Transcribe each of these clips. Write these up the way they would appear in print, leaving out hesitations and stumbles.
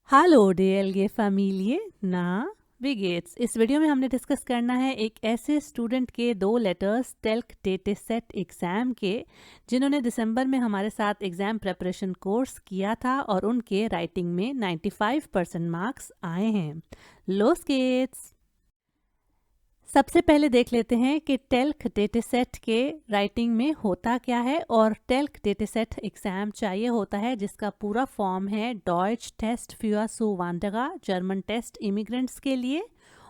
Hallo DLG Familie, ना wie geht's? इस video में हमने डिस्कस करना है एक ऐसे स्टूडेंट के 2 लेटर्स टेल्क डेटे सेट एग्ज़ाम के जिन्होंने दिसंबर में हमारे साथ एग्ज़ाम प्रेपरेशन कोर्स किया था और उनके राइटिंग में 95% मार्क्स आए हैं। Los geht's! सबसे पहले देख लेते हैं कि टेल्क डेटासेट के राइटिंग में होता क्या है। और टेल्क डेटासेट एग्ज़ाम चाहिए होता है जिसका पूरा फॉर्म है Deutsch test für Zuwanderer, German test immigrants के लिए।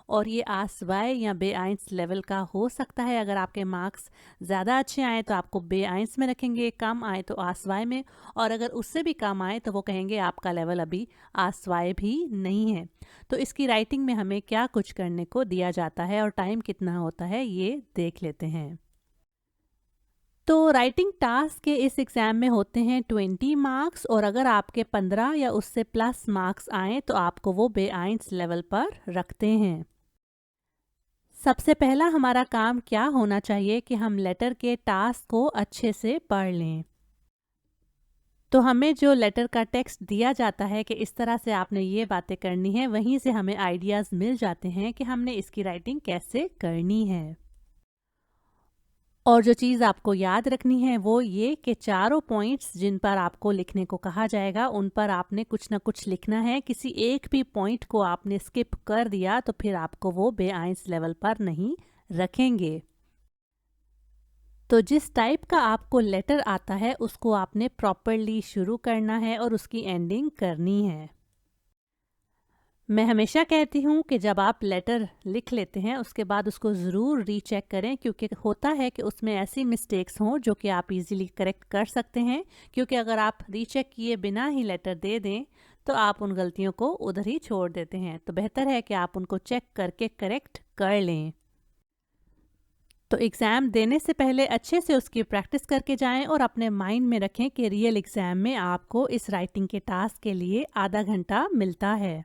और ये आसवाई या बे1 लेवल का हो सकता है। अगर आपके मार्क्स ज़्यादा अच्छे आए तो आपको बे1 में रखेंगे, कम आए तो आसवाई में, और अगर उससे भी कम आए तो वो कहेंगे आपका लेवल अभी आसवाई भी नहीं है। तो इसकी राइटिंग में हमें क्या कुछ करने को दिया जाता है और टाइम कितना होता है ये देख लेते हैं। तो राइटिंग टास्क के इस एग्ज़ाम में होते हैं 20 मार्क्स, और अगर आपके 15 या उससे प्लस मार्क्स आए तो आपको वो बे1 लेवल पर रखते हैं। सबसे पहला हमारा काम क्या होना चाहिए कि हम लेटर के टास्क को अच्छे से पढ़ लें। तो हमें जो लेटर का टेक्स्ट दिया जाता है कि इस तरह से आपने ये बातें करनी है, वहीं से हमें आइडियाज़ मिल जाते हैं कि हमने इसकी राइटिंग कैसे करनी है। और जो चीज़ आपको याद रखनी है वो ये कि चारों पॉइंट्स जिन पर आपको लिखने को कहा जाएगा उन पर आपने कुछ ना कुछ लिखना है। किसी एक भी पॉइंट को आपने स्किप कर दिया तो फिर आपको वो बे1 लेवल पर नहीं रखेंगे। तो जिस टाइप का आपको लेटर आता है उसको आपने प्रॉपरली शुरू करना है और उसकी एंडिंग करनी है। मैं हमेशा कहती हूँ कि जब आप लेटर लिख लेते हैं उसके बाद उसको ज़रूर रीचेक करें, क्योंकि होता है कि उसमें ऐसी मिस्टेक्स हों जो कि आप इजीली करेक्ट कर सकते हैं। क्योंकि अगर आप रीचेक किए बिना ही लेटर दे दें तो आप उन गलतियों को उधर ही छोड़ देते हैं। तो बेहतर है कि आप उनको चेक करके करेक्ट कर लें। तो एग्ज़ाम देने से पहले अच्छे से उसकी प्रैक्टिस करके जाएं और अपने माइंड में रखें कि रियल एग्ज़ाम में आपको इस राइटिंग के टास्क के लिए आधा घंटा मिलता है।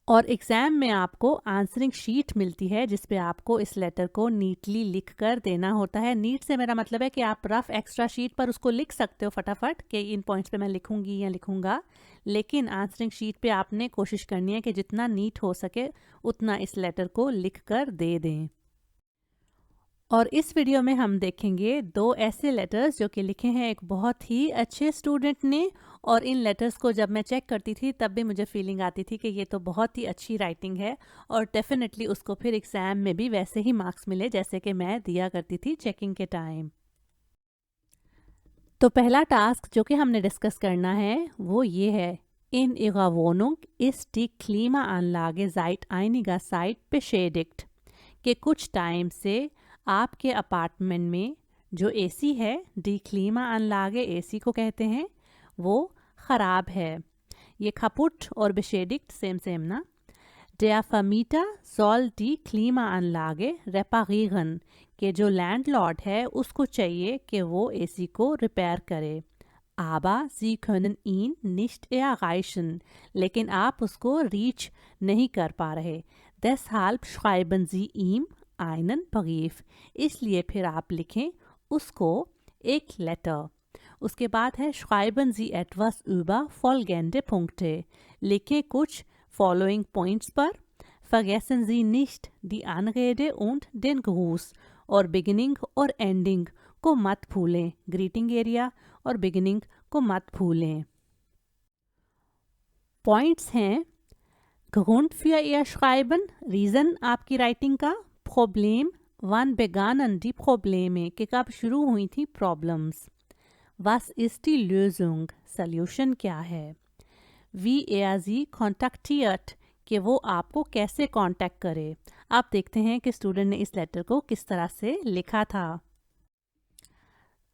और एग्ज़ाम में आपको आंसरिंग शीट मिलती है जिस पे आपको इस लेटर को नीटली लिख कर देना होता है। नीट से मेरा मतलब है कि आप रफ एक्स्ट्रा शीट पर उसको लिख सकते हो फटाफट कि इन पॉइंट्स पे मैं लिखूंगी या लिखूंगा, लेकिन आंसरिंग शीट पे आपने कोशिश करनी है कि जितना नीट हो सके उतना इस लेटर को लिख कर दे दें। और इस वीडियो में हम देखेंगे 2 ऐसे लेटर्स जो कि लिखे हैं एक बहुत ही अच्छे स्टूडेंट ने। और इन लेटर्स को जब मैं चेक करती थी तब भी मुझे फीलिंग आती थी कि ये तो बहुत ही अच्छी राइटिंग है और डेफिनेटली उसको फिर एग्ज़ाम में भी वैसे ही मार्क्स मिले जैसे कि मैं दिया करती थी चेकिंग के टाइम। तो पहला टास्क जो कि हमने डिस्कस करना है वो ये है। In ihrer Wohnung ist die Klimaanlage seit einiger Zeit beschädigt। कि कुछ टाइम से आपके अपार्टमेंट में जो एसी है, डी क्लीमा अनलागे एसी को कहते हैं, वो ख़राब है। ये खपुट और बेशेडिक्ट सेम सेम ना। Der Vermieter soll die Klimaanlage reparieren। कि जो लैंडलॉर्ड है उसको चाहिए कि वो एसी को रिपेयर करे। Aber Sie können ihn nicht erreichen। लेकिन आप उसको रीच नहीं कर पा रहे। Deshalb schreiben Sie ihm einen Brief। इसलिए फिर आप लिखें उसको एक लेटर। उसके बाद है schreiben Sie etwas über folgende Punkte। लिखें कुछ फॉलोइंग पॉइंट्स पर। Vergessen Sie nicht die Anrede und den Gruß। और बिगिनिंग और एंडिंग को मत भूलें। ग्रीटिंग एरिया और बिगिनिंग को मत भूलें। पॉइंट्स हैं Grund für Ihr Schreiben, reason आपकी राइटिंग का। Problem, wann begannen die Probleme, कि कब शुरू हुई थी problems. Was ist die Lösung, solution क्या है। Wie er sie kontaktiert, कि वो आपको कैसे कांटेक्ट करे। आप देखते हैं कि स्टूडेंट ने इस लेटर को किस तरह से लिखा था।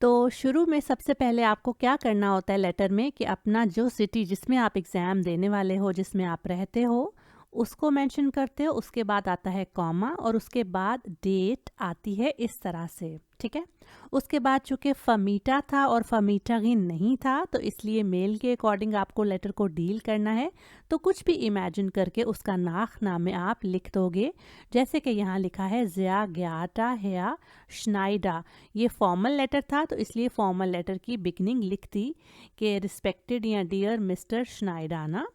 तो शुरू में सबसे पहले आपको क्या करना होता है लेटर में कि अपना जो सिटी जिसमें आप एग्ज़ाम देने वाले हो, जिसमें आप रहते हो, उसको मेंशन करते हो। उसके बाद आता है कॉमा और उसके बाद डेट आती है इस तरह से, ठीक है। उसके बाद चूँकि फ़मीटा था और फ़मीटागिन नहीं था, तो इसलिए मेल के अकॉर्डिंग आपको लेटर को डील करना है। तो कुछ भी इमेजिन करके उसका नाम आप लिख दोगे। जैसे कि यहाँ लिखा है ज़िया ग्याटा हेया श्नाइडा। ये फॉर्मल लेटर था, तो इसलिए फॉर्मल लेटर की बिगनिंग लिख दी कि रिस्पेक्टेड या डियर मिस्टर श्नाइडा ना।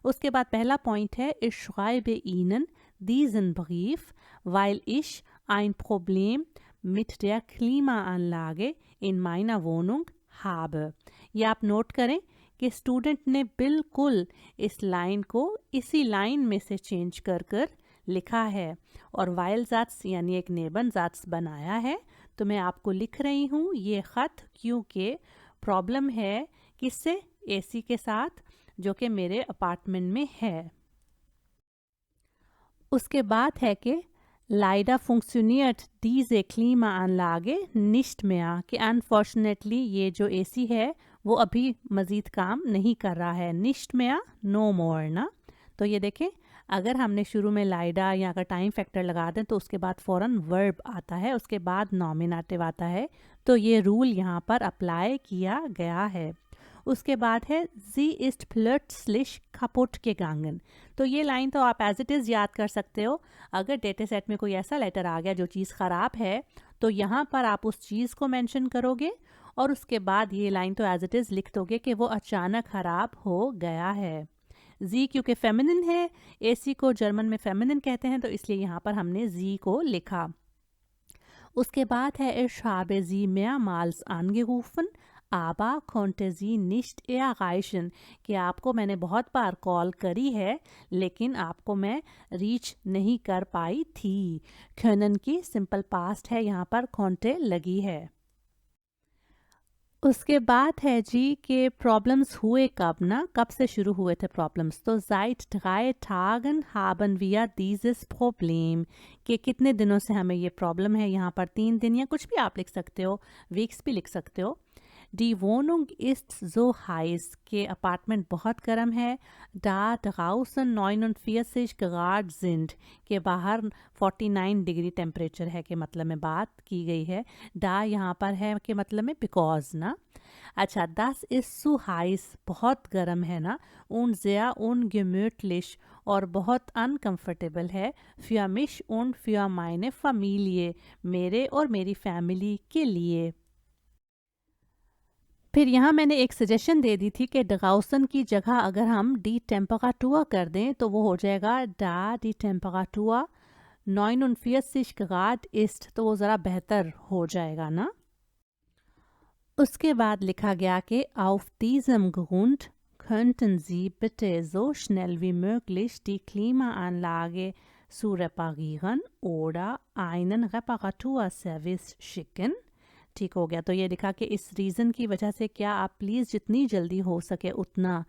उसके बाद पहला पॉइंट है ich schreibe Ihnen diesen Brief, weil ich ein Problem mit der Klimaanlage in meiner Wohnung habe। ये आप नोट करें कि स्टूडेंट ने बिल्कुल इस लाइन को इसी लाइन में से चेंज कर कर लिखा है और वाइल जाट्स यानी एक नेबन जाट्स बनाया है। तो मैं आपको लिख रही हूँ ये ख़त, क्योंकि प्रॉब्लम है किससे, एसी के साथ, जो कि मेरे अपार्टमेंट में है। उसके बाद है कि Leider funktioniert diese Klimaanlage nicht mehr, कि अनफॉर्चुनेटली ये जो एसी है वो अभी मज़ीद काम नहीं कर रहा है। nicht mehr, no more ना। तो ये देखें, अगर हमने शुरू में लाइडा या अगर टाइम फैक्टर लगा दें तो उसके बाद फ़ौरन वर्ब आता है, उसके बाद नॉमिनेटिव आता है। तो ये रूल यहाँ पर अप्लाई किया गया है। उसके बाद है जी ist plötzlich kaputt gegangen। तो ये लाइन तो आप एज इट इज़ याद कर सकते हो। अगर डेटा सेट में कोई ऐसा लेटर आ गया जो चीज़ ख़राब है, तो यहाँ पर आप उस चीज़ को मेंशन करोगे और उसके बाद ये लाइन तो एज इट इज़ लिख दोगे कि वो अचानक ख़राब हो गया है। जी क्योंकि फेमिनिन है, एसी को जर्मन में फेमिनिन कहते हैं, तो इसलिए यहाँ पर हमने जी को लिखा। उसके बाद है ich habe sie mehrmals angerufen, aber konnte sie nicht erreichen, कि आपको मैंने बहुत बार कॉल करी है लेकिन आपको मैं रीच नहीं कर पाई थी। können की सिंपल पास्ट है, यहाँ पर konnte लगी है। उसके बाद है जी के प्रॉब्लम्स हुए कब ना, कब से शुरू हुए थे प्रॉब्लम्स। तो seit 3 Tagen haben wir dieses Problem, कि कितने दिनों से हमें ये प्रॉब्लम है। यहाँ पर 3 दिन या कुछ भी आप लिख सकते हो, वीक्स भी लिख सकते हो। Die Wohnung ist so heiß, के अपार्टमेंट बहुत गर्म है। Da draußen 49 Grad sind, के बाहर 49 डिग्री टेम्परेचर है, के मतलब में बात की गई है। Da यहाँ पर है के मतलब में बिकॉज ना। अच्छा, das ist zu heiß, बहुत गर्म है ना। Und sehr ungemütlich, और बहुत अनकंफर्टेबल है। Für mich und für meine Familie, मेरे और मेरी फैमिली के लिए। फिर यहाँ मैंने एक सजेशन दे दी थी कि ड्राउसन की जगह अगर हम डी टेम्परेचर कर दें तो वो हो जाएगा डा डी टेम्परेचर 49 ग्राड इस्ट, तो वो ज़रा बेहतर हो जाएगा ना। उसके बाद लिखा गया कि auf diesem Grund könnten Sie bitte so schnell wie möglich die Klimaanlage zu reparieren oder einen Reparaturservice schicken। ठीक हो गया। तो ये लिखा कि इस रीज़न की वजह से क्या आप प्लीज़ जितनी जल्दी हो सके उतना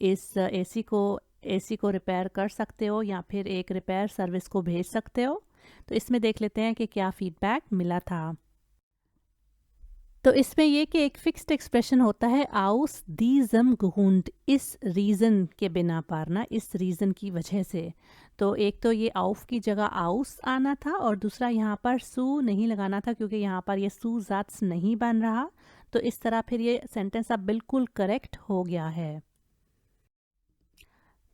इस एसी को रिपेयर कर सकते हो या फिर एक रिपेयर सर्विस को भेज सकते हो। तो इसमें देख लेते हैं कि क्या फीडबैक मिला था। तो इसमें ये कि एक फिक्स्ड एक्सप्रेशन होता है आउस दीजम गुंड, इस रीज़न के बिना पर ना, इस रीज़न की वजह से। तो एक तो ये आउफ की जगह आउस आना था और दूसरा यहाँ पर सू नहीं लगाना था क्योंकि यहाँ पर ये सू जाट्स नहीं बन रहा। तो इस तरह फिर ये सेंटेंस अब बिल्कुल करेक्ट हो गया है।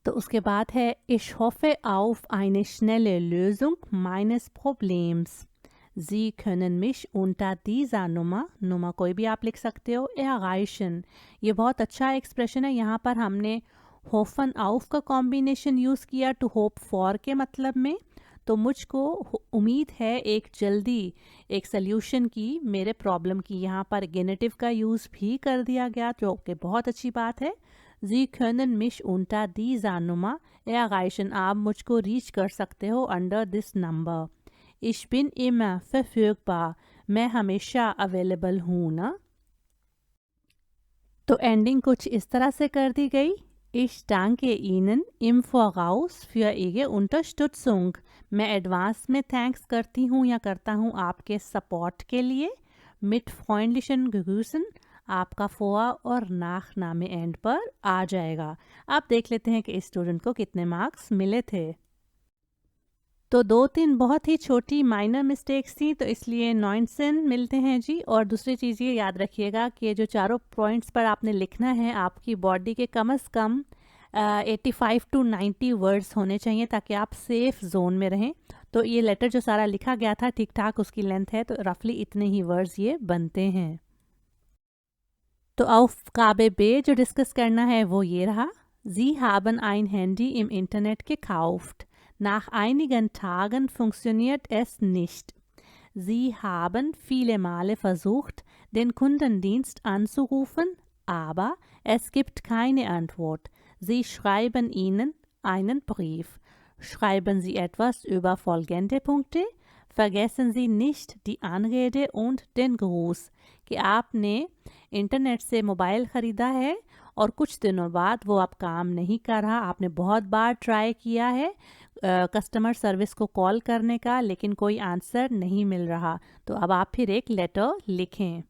तो उसके बाद है ich hoffe auf eine schnelle Lösung meines Problems। Sie können mich unter dieser Nummer कोई भी आप लिख सकते हो, erreichen। ये बहुत अच्छा एक्सप्रेशन है। यहाँ पर हमने होफन आउफ का कॉम्बिनेशन यूज़ किया टू होप फॉर के मतलब में। तो मुझको उम्मीद है एक जल्दी एक सल्यूशन की मेरे प्रॉब्लम की। यहाँ पर गेनेटिव का यूज़ भी कर दिया गया जो कि बहुत अच्छी बात है। Sie können mich unter dieser Nummer erreichen, आप मुझको रीच कर सकते हो under this number. Ich bin immer verfügbar, मैं हमेशा अवेलेबल हूँ ना। तो एंडिंग कुछ इस तरह से कर दी गई। Ich danke Ihnen im Voraus für Ihre Unterstützung। मैं एडवांस में थैंक्स करती हूँ या करता हूँ आपके सपोर्ट के लिए। Mit freundlichen Grüßen, आपका फोआ और नाखनामे एंड पर आ जाएगा। आप देख लेते हैं कि इस स्टूडेंट को कितने मार्क्स मिले थे। तो 2-3 बहुत ही छोटी माइनर मिस्टेक्स थी, तो इसलिए 9 मिलते हैं जी। और दूसरी चीज़ ये याद रखिएगा कि ये जो चारों पॉइंट्स पर आपने लिखना है, आपकी बॉडी के कम से कम 85 टू 90 वर्ड्स होने चाहिए ताकि आप सेफ जोन में रहें। तो ये लेटर जो सारा लिखा गया था ठीक ठाक उसकी लेंथ है, तो रफली इतने ही वर्ड्स ये बनते हैं। तो Aufgabe B जो डिस्कस करना है वो ये रहा। Sie haben ein Handy im Internet gekauft. Nach einigen Tagen funktioniert es nicht. Sie haben viele Male versucht, den Kundendienst anzurufen, aber es gibt keine Antwort. Sie schreiben Ihnen einen Brief. Schreiben Sie etwas über folgende Punkte. Vergessen Sie nicht die Anrede und den Gruß. कि आपने internet से mobile ख़रीदा है और कुछ दिनों बाद वो अब काम नहीं कर रहा, आपने बहुत बार ट्राई किया है कस्टमर सर्विस को कॉल करने का, लेकिन कोई आंसर नहीं मिल रहा। तो अब आप फिर एक लेटर लिखें।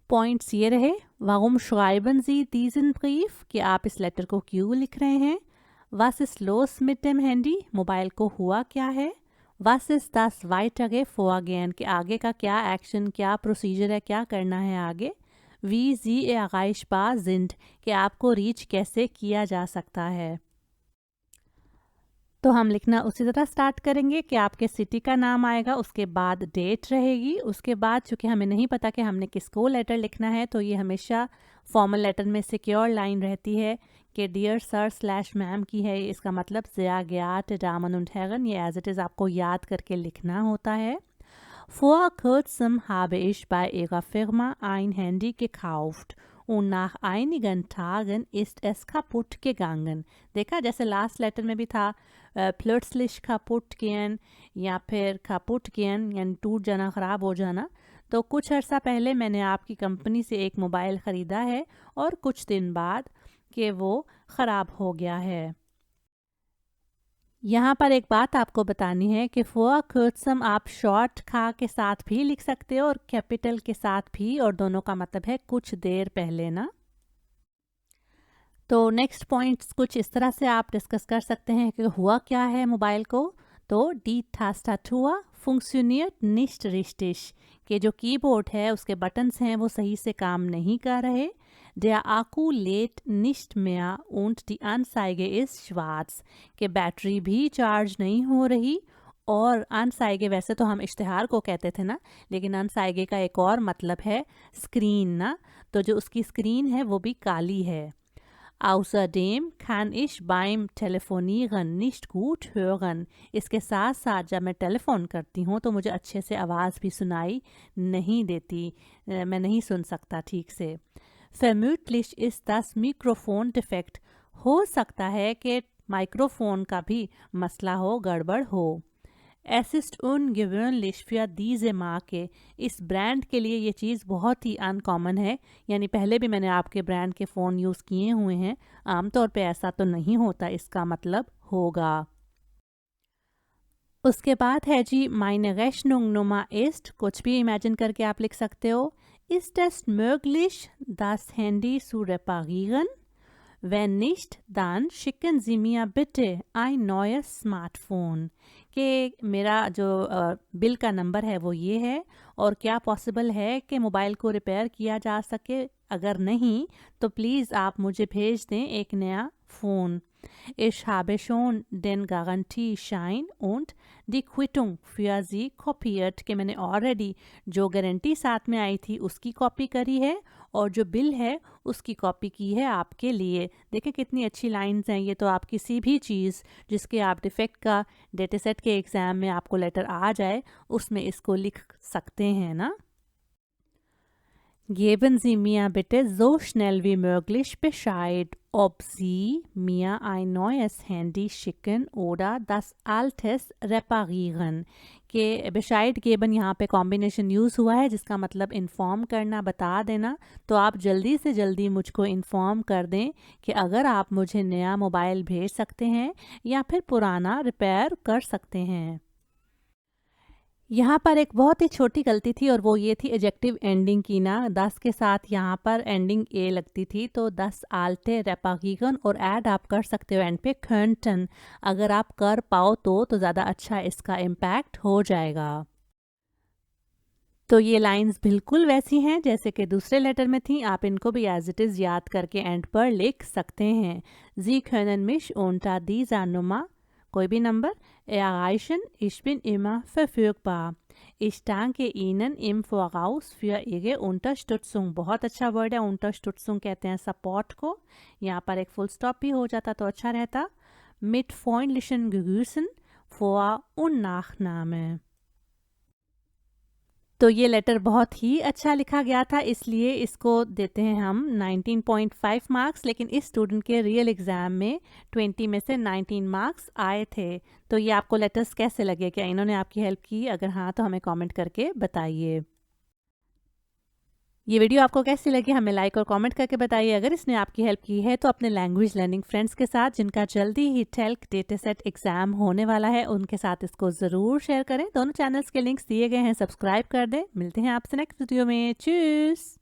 पॉइंट्स ये रहे, warum schreiben Sie diesen Brief, कि आप इस लेटर को क्यों लिख रहे हैं। Was ist los mit dem Handy, mobile को हुआ क्या है। Was ist das weitere Vorgehen, कि आगे का क्या एक्शन, क्या प्रोसीजर है, क्या करना है आगे। Wie Sie erreichbar sind, कि आपको रीच कैसे किया जा सकता है। तो हम लिखना उसी तरह स्टार्ट करेंगे कि आपके सिटी का नाम आएगा, उसके बाद डेट रहेगी, उसके बाद चूँकि हमें नहीं पता कि हमने किसको लेटर लिखना है, तो ये हमेशा फॉर्मल लेटर में सिक्योर लाइन रहती है कि डियर सर स्लैश मैम की है। इसका मतलब sehr geehrte Damen und Herren, ये एज इट इज़ आपको याद करके लिखना होता है। Vor kurzem habe ich bei Ihrer Firma ein Handy gekauft und nach einigen Tagen ist es kaputt gegangen. देखा जैसे लास्ट लेटर में भी था plötzlich kaputt gehen या फिर kaputt gehen यानी टूट जाना, ख़राब हो जाना। तो कुछ अर्सा पहले मैंने आपकी कंपनी से एक मोबाइल ख़रीदा है और कुछ दिन बाद कि वो ख़राब हो गया है। यहाँ पर एक बात आपको बतानी है कि vor kurzem आप शॉर्ट खा के साथ भी लिख सकते हो और कैपिटल के साथ भी, और दोनों का मतलब है कुछ देर पहले ना। तो नेक्स्ट पॉइंट्स कुछ इस तरह से आप डिस्कस कर सकते हैं कि हुआ क्या है मोबाइल को। तो die Tastatur funktioniert nicht richtig, कि जो कीबोर्ड है उसके बटन्स हैं वो सही से काम नहीं कर रहे। Der Akku lädt nicht mehr und die Anzeige ist schwarz, कि बैटरी भी चार्ज नहीं हो रही। और अनसाइगे वैसे तो हम इश्तिहार को कहते थे ना, लेकिन अनसाइगे का एक और मतलब है स्क्रीन ना, तो जो उसकी स्क्रीन है वो भी काली है। Außerdem kann ich beim Telefonieren nicht gut hören. इसके साथ साथ जब मैं टेलीफोन करती हूँ तो मुझे अच्छे से आवाज़ भी सुनाई नहीं देती, मैं नहीं सुन सकता ठीक से। Vermutlich ist das Mikrofon defekt, हो सकता है कि माइक्रोफोन का भी मसला हो, गड़बड़ हो। Es ist ungewöhnlich für diese Marke, इस ब्रांड के लिए ये चीज़ बहुत ही अनकॉमन है, यानी पहले भी मैंने आपके ब्रांड के फ़ोन यूज़ किए हुए हैं, आमतौर पे ऐसा तो नहीं होता, इसका मतलब होगा। उसके बाद है जी meine Rechnung Nummer ist, कुछ भी इमेजिन करके आप लिख सकते हो। Ist es möglich, das Handy zu reparieren? Wenn nicht, dann schicken Sie mir bitte ein neues Smartphone, कि मेरा जो बिल का नंबर है वो ये है, और क्या पॉसिबल है कि मोबाइल को रिपेयर किया जा सके, अगर नहीं तो प्लीज़ आप मुझे भेज दें एक नया phone. Ich habe schon den Garantieschein und die Quittung für Sie kopiert, कि मैंने ऑलरेडी जो गारंटी साथ में आई थी उसकी कॉपी करी है और जो बिल है उसकी कॉपी की है आपके लिए। देखें कितनी अच्छी लाइंस हैं ये, तो आप किसी भी चीज़ जिसके आप डिफेक्ट का डेटा सेट के एग्ज़ाम में आपको लेटर आ जाए उसमें इसको लिख सकते हैं ना। Geben Sie mir bitte so schnell wie möglich Bescheid, ob Sie mir ein neues Handy schicken oder das altes reparieren, कि Bescheid geben यहाँ पे कॉम्बिनेशन यूज़ हुआ है जिसका मतलब इन्फॉर्म करना, बता देना। तो आप जल्दी से जल्दी मुझको इन्फॉर्म कर दें कि अगर आप मुझे नया मोबाइल भेज सकते हैं या फिर पुराना रिपेयर कर सकते हैं। यहाँ पर एक बहुत ही छोटी गलती थी और वो ये थी एडजेक्टिव एंडिंग की ना 10 के साथ यहाँ पर एंडिंग ए लगती थी, तो 10 आलते रेपागीगन और ऐड आप कर सकते हो एंड पे könnten। अगर आप कर पाओ तो ज़्यादा अच्छा इसका इम्पैक्ट हो जाएगा। तो ये लाइंस बिल्कुल वैसी हैं जैसे कि दूसरे लेटर में थी, आप इनको भी एज इट इज़ याद करके एंड पर लिख सकते हैं। Sie können mich unter dieser Nummer, कोई भी number, erreichen, ich bin immer verfügbar। Ich danke Ihnen im Voraus für Ihre Unterstützung। बहुत अच्छा वर्ड है, Unterstützung कहते हैं सपोर्ट को। यहाँ पर एक फुल स्टॉप भी हो जाता तो अच्छा रहता। Mit freundlichen Grüßen, Vor- und Nachname। तो ये लेटर बहुत ही अच्छा लिखा गया था, इसलिए इसको देते हैं हम 19.5 मार्क्स। लेकिन इस स्टूडेंट के रियल एग्ज़ाम में 20 में से 19 मार्क्स आए थे। तो ये आपको लेटर्स कैसे लगे? क्या इन्होंने आपकी हेल्प की? अगर हाँ तो हमें कमेंट करके बताइए। ये वीडियो आपको कैसी लगी हमें लाइक और कमेंट करके बताइए। अगर इसने आपकी हेल्प की है तो अपने लैंग्वेज लर्निंग फ्रेंड्स के साथ जिनका जल्दी ही टेल्क डेटा सेट एग्जाम होने वाला है, उनके साथ इसको ज़रूर शेयर करें। दोनों चैनल्स के लिंक्स दिए गए हैं, सब्सक्राइब कर दें। मिलते हैं आपसे नेक्स्ट वीडियो में। चूस।